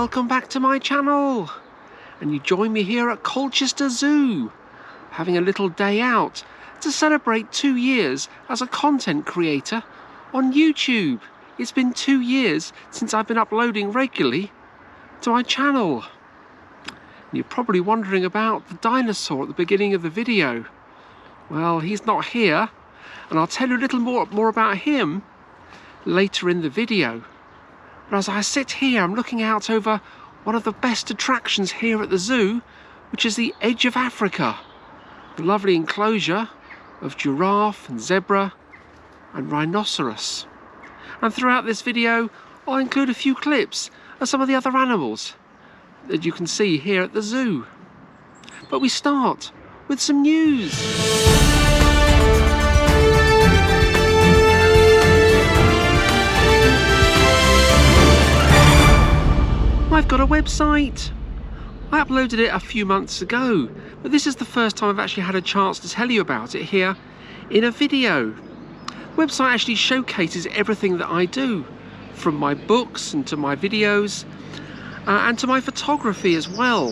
welcome back to my channel. And you join me here at Colchester Zoo, having a little day out to celebrate 2 years as a content creator on YouTube. It's been 2 years since I've been uploading regularly to my channel. And you're probably wondering about the dinosaur at the beginning of the video. Well, he's not here, and I'll tell you a little more about him later in the video. But as I sit here, I'm looking out over one of the best attractions here at the zoo, which is the Edge of Africa. The lovely enclosure of giraffe and zebra and rhinoceros. And throughout this video, I'll include a few clips of some of the other animals that you can see here at the zoo. But we start with some news. I've got a website. I uploaded it a few months ago, but this is the first time I've actually had a chance to tell you about it here in a video. The website actually showcases everything that I do, from my books and to my videos and to my photography as well.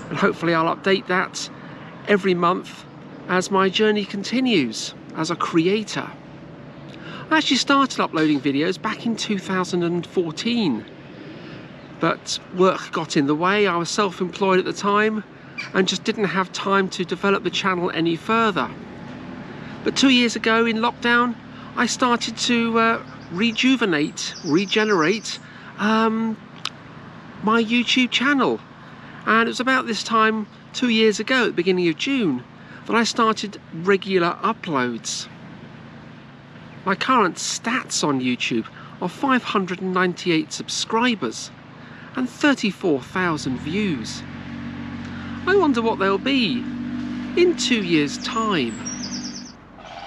And hopefully I'll update that every month as my journey continues as a creator. I actually started uploading videos back in 2014. But work got in the way. I was self-employed at the time and just didn't have time to develop the channel any further. But 2 years ago in lockdown, I started to regenerate my YouTube channel. And it was about this time 2 years ago, at the beginning of June, that I started regular uploads. My current stats on YouTube are 598 subscribers and 34,000 views. I wonder what they'll be in 2 years' time.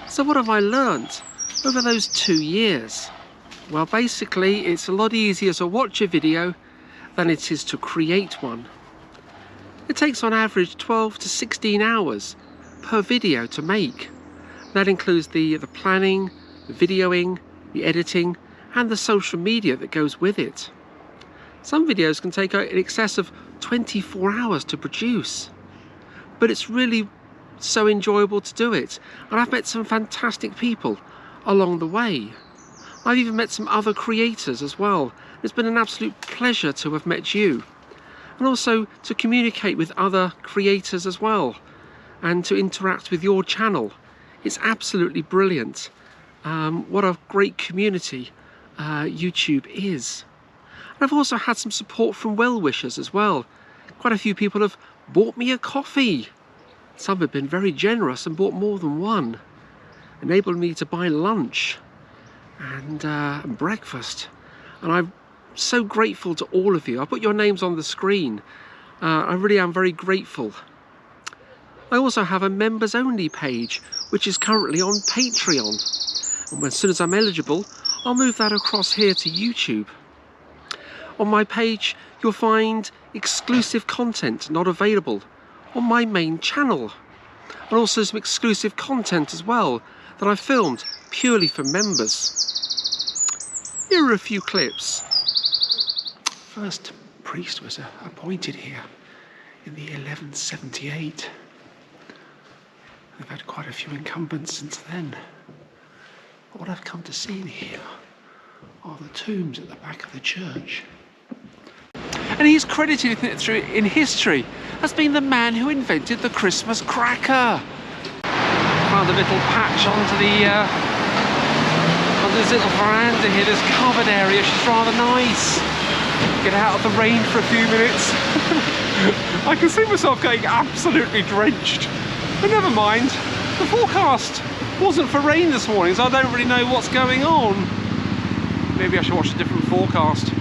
So what have I learnt over those 2 years? Well, basically it's a lot easier to watch a video than it is to create one. It takes on average 12 to 16 hours per video to make. That includes the planning, the videoing, the editing and the social media that goes with it. Some videos can take in excess of 24 hours to produce, but it's really so enjoyable to do it. And I've met some fantastic people along the way. I've even met some other creators as well. It's been an absolute pleasure to have met you, and also to communicate with other creators as well, and to interact with your channel. It's absolutely brilliant. What a great community YouTube is. And I've also had some support from well-wishers as well. Quite a few people have bought me a coffee. Some have been very generous and bought more than one, enabled me to buy lunch and breakfast. And I'm so grateful to all of you. I put your names on the screen. I really am very grateful. I also have a members only page, which is currently on Patreon. And as soon as I'm eligible, I'll move that across here to YouTube. On my page, you'll find exclusive content not available on my main channel, and also some exclusive content as well that I filmed purely for members. Here are a few clips. First priest was appointed here in the 1178. They've had quite a few incumbents since then. But what I've come to see here are the tombs at the back of the church. And he's credited in history as being the man who invented the Christmas cracker. Found a little patch onto this little veranda here, this covered area. She's rather nice. Get out of the rain for a few minutes. I can see myself getting absolutely drenched. But never mind, the forecast wasn't for rain this morning, so I don't really know what's going on. Maybe I should watch a different forecast.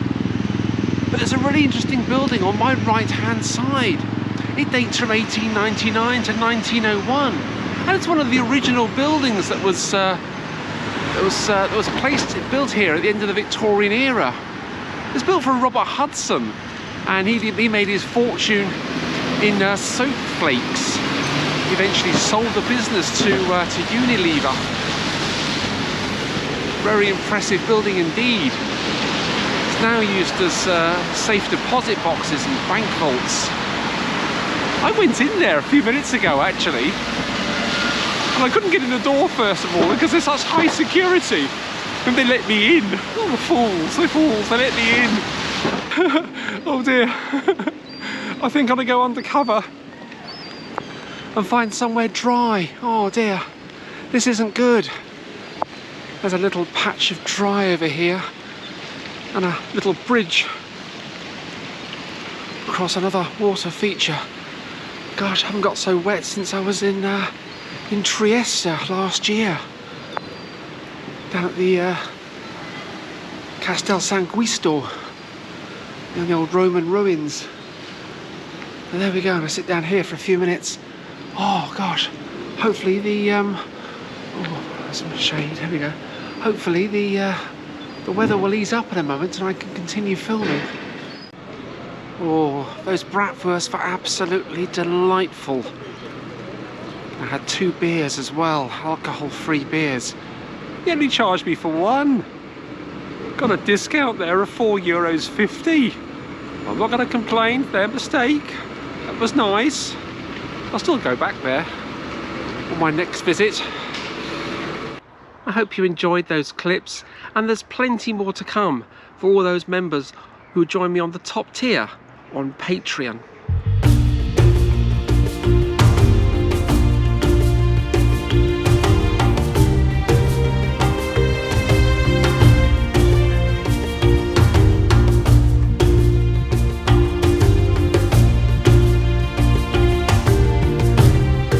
But there's a really interesting building on my right hand side. It dates from 1899 to 1901, and it's one of the original buildings that was built here at the end of the Victorian era. It was built for Robert Hudson, and he made his fortune in soap flakes. He eventually sold the business to Unilever. Very impressive building indeed. It's now used as safe deposit boxes and bank vaults. I went in there a few minutes ago actually, and I couldn't get in the door first of all because there's such high security, and they let me in. Oh, the fools, they let me in. Oh dear. I think I'm gonna go undercover and find somewhere dry. Oh dear, this isn't good. There's a little patch of dry over here and a little bridge across another water feature. Gosh, I haven't got so wet since I was in Trieste last year, down at the Castel San Giusto, in the old Roman ruins. And there we go, and I sit down here for a few minutes. Oh gosh, hopefully the oh, there's some shade. There we go. Hopefully the weather will ease up in a moment and I can continue filming. Oh, those bratwursts were absolutely delightful. I had 2 beers as well, alcohol-free beers. He only charged me for 1. Got a discount there of €4.50. I'm not going to complain, their mistake. That was nice. I'll still go back there on my next visit. I hope you enjoyed those clips, and there's plenty more to come for all those members who join me on the top tier on Patreon.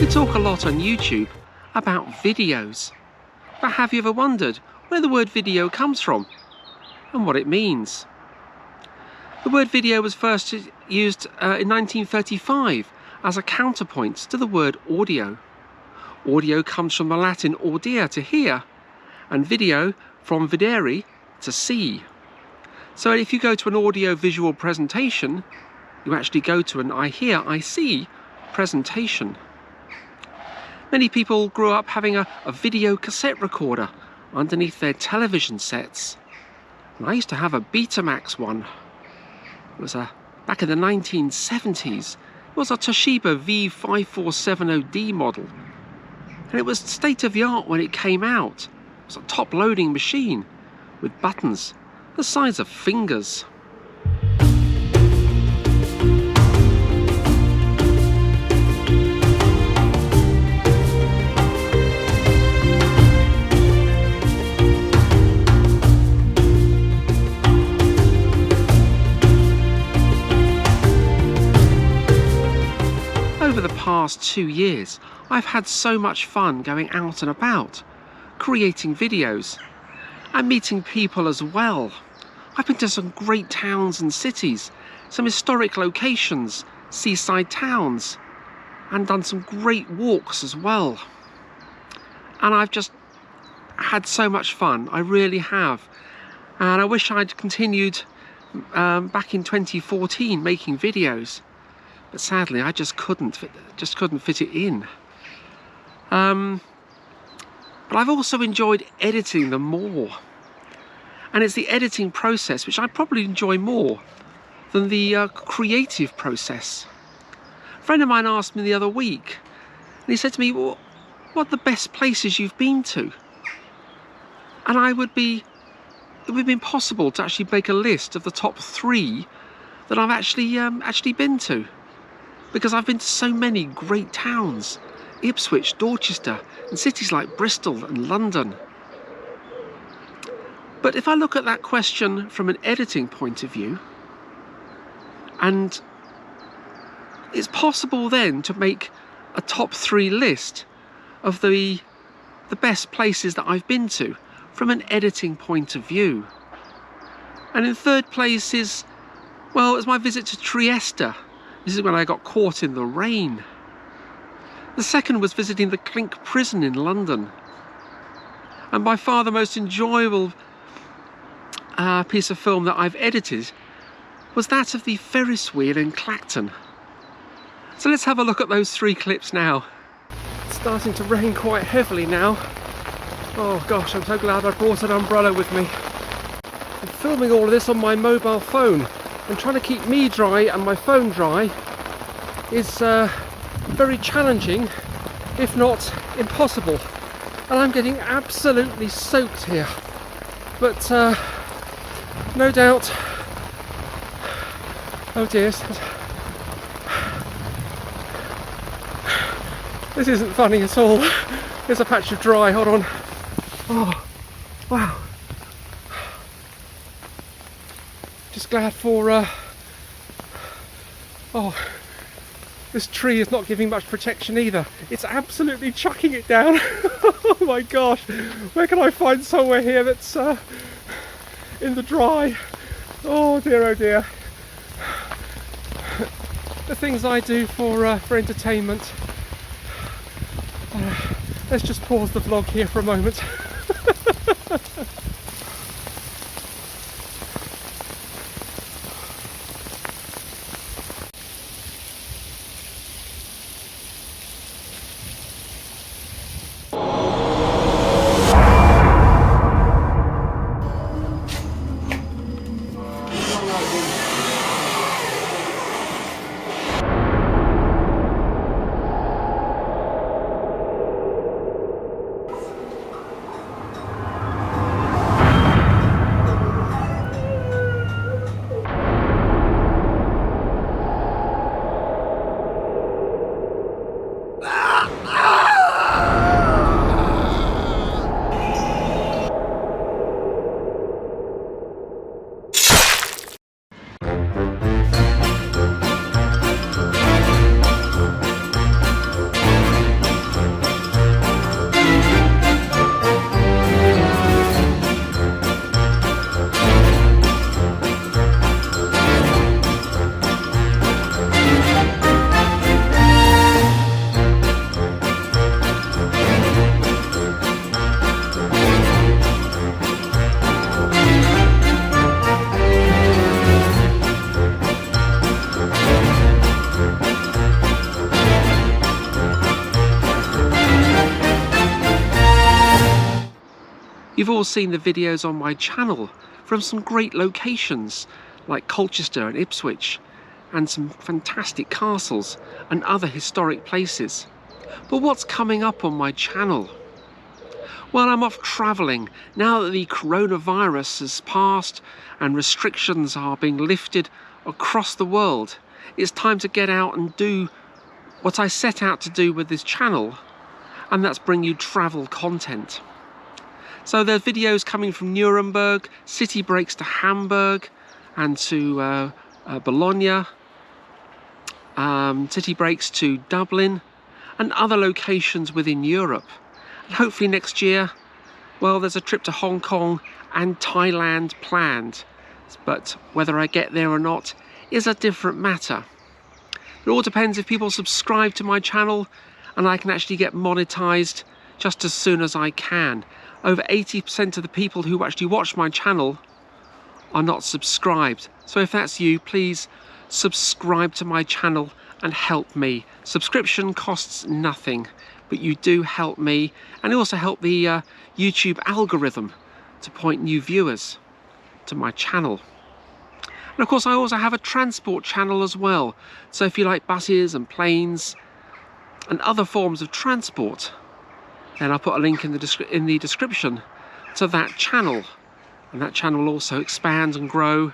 We talk a lot on YouTube about videos, but have you ever wondered where the word video comes from and what it means? The word video was first used in 1935 as a counterpoint to the word audio. Audio comes from the Latin audire, to hear, and video from videre, to see. So if you go to an audio-visual presentation, you actually go to an I hear, I see presentation. Many people grew up having a video cassette recorder underneath their television sets. And I used to have a Betamax one. It was back in the 1970s. It was a Toshiba V5470D model. And it was state-of-the-art when it came out. It was a top-loading machine with buttons the size of fingers. Over the past 2 years, I've had so much fun going out and about, creating videos, and meeting people as well. I've been to some great towns and cities, some historic locations, seaside towns, and done some great walks as well. And I've just had so much fun, I really have. And I wish I'd continued back in 2014 making videos. But sadly, I just couldn't fit it in. But I've also enjoyed editing them more. And it's the editing process which I probably enjoy more than the creative process. A friend of mine asked me the other week, and he said to me, well, what are the best places you've been to? And it would be impossible to actually make a list of the top 3 that I've actually been to. Because I've been to so many great towns, Ipswich, Dorchester, and cities like Bristol and London. But if I look at that question from an editing point of view, and it's possible then to make a top 3 list of the best places that I've been to from an editing point of view. And in 3rd place is, well, it was my visit to Trieste. This is when I got caught in the rain. The 2nd was visiting the Clink prison in London. And by far the most enjoyable piece of film that I've edited was that of the Ferris wheel in Clacton. So let's have a look at those 3 clips now. It's starting to rain quite heavily now. Oh gosh, I'm so glad I brought an umbrella with me. It filming all of this on my mobile phone, and trying to keep me dry and my phone dry is very challenging, if not impossible. And I'm getting absolutely soaked here, but no doubt, oh dear, this isn't funny at all. There's a patch of dry, hold on. Oh, wow. Just glad for, oh, this tree is not giving much protection either. It's absolutely chucking it down. Oh my gosh, where can I find somewhere here that's in the dry? Oh dear, oh dear. The things I do for entertainment. Let's just pause the vlog here for a moment. You've all seen the videos on my channel from some great locations like Colchester and Ipswich, and some fantastic castles and other historic places. But what's coming up on my channel? Well, I'm off travelling now that the coronavirus has passed and restrictions are being lifted across the world. It's time to get out and do what I set out to do with this channel, and that's bring you travel content. So there's videos coming from Nuremberg, city breaks to Hamburg and to Bologna, city breaks to Dublin and other locations within Europe. And hopefully next year, well, there's a trip to Hong Kong and Thailand planned. But whether I get there or not is a different matter. It all depends if people subscribe to my channel and I can actually get monetized just as soon as I can. Over 80% of the people who actually watch my channel are not subscribed. So if that's you, please subscribe to my channel and help me. Subscription costs nothing, but you do help me, and you also help the YouTube algorithm to point new viewers to my channel. And of course I also have a transport channel as well. So if you like buses and planes and other forms of transport, then I'll put a link in the description to that channel, and that channel will also expand and grow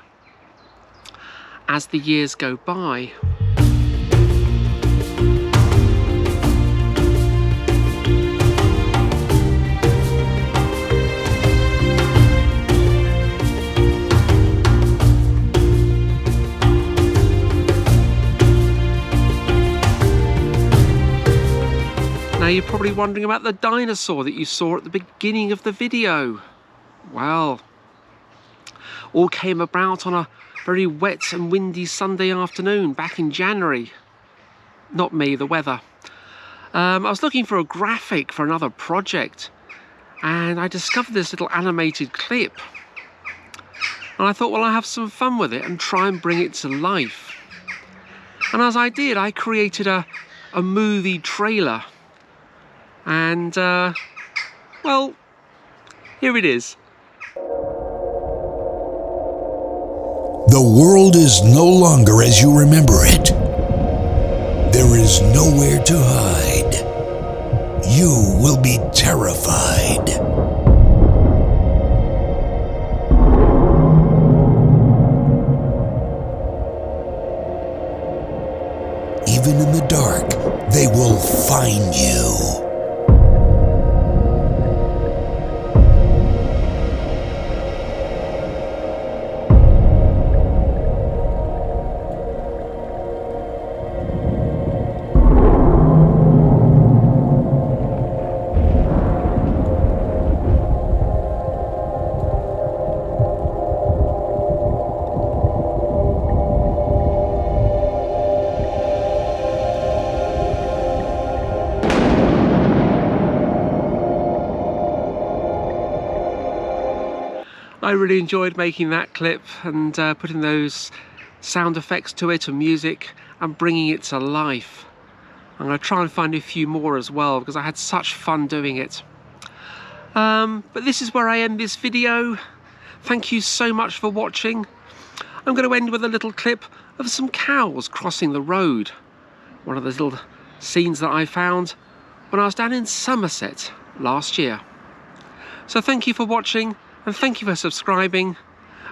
as the years go by. Now you're probably wondering about the dinosaur that you saw at the beginning of the video. Well, all came about on a very wet and windy Sunday afternoon back in January. Not me, the weather. I was looking for a graphic for another project, and I discovered this little animated clip. And I thought, well, I'll have some fun with it and try and bring it to life. And as I did, I created a movie trailer. And, well, here it is. The world is no longer as you remember it. There is nowhere to hide. You will be terrified. Even in the dark, they will find you. I really enjoyed making that clip and putting those sound effects to it and music and bringing it to life. I'm going to try and find a few more as well because I had such fun doing it. But this is where I end this video. Thank you so much for watching. I'm going to end with a little clip of some cows crossing the road. One of those little scenes that I found when I was down in Somerset last year. So thank you for watching. And thank you for subscribing,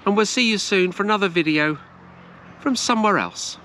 and we'll see you soon for another video from somewhere else.